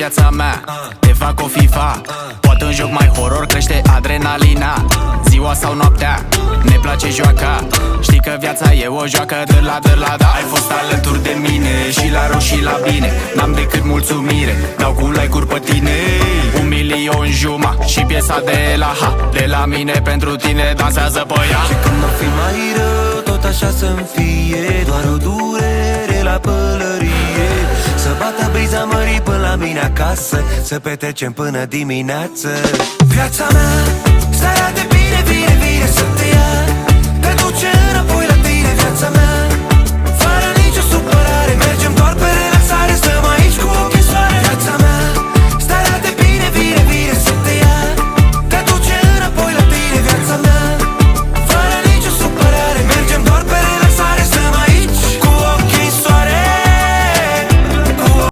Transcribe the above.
viața mea. Te fac o FIFA, poate un joc mai horror, crește adrenalina. Ziua sau noaptea, ne place joaca. Știi că viața e o joacă, de la da. Ai fost alături de mine, și la rău și la bine. N-am decât mulțumire, dau cu like-uri pe tine. 1.000.000 și piesa de la ha. De la mine pentru tine, dansează pe ea. Și când mă fi mai rău, tot așa să-mi fie. Doar o durere la pălărie. Să bată briza mării până la mine acasă. Să petrecem până dimineață. Viața mea, starea de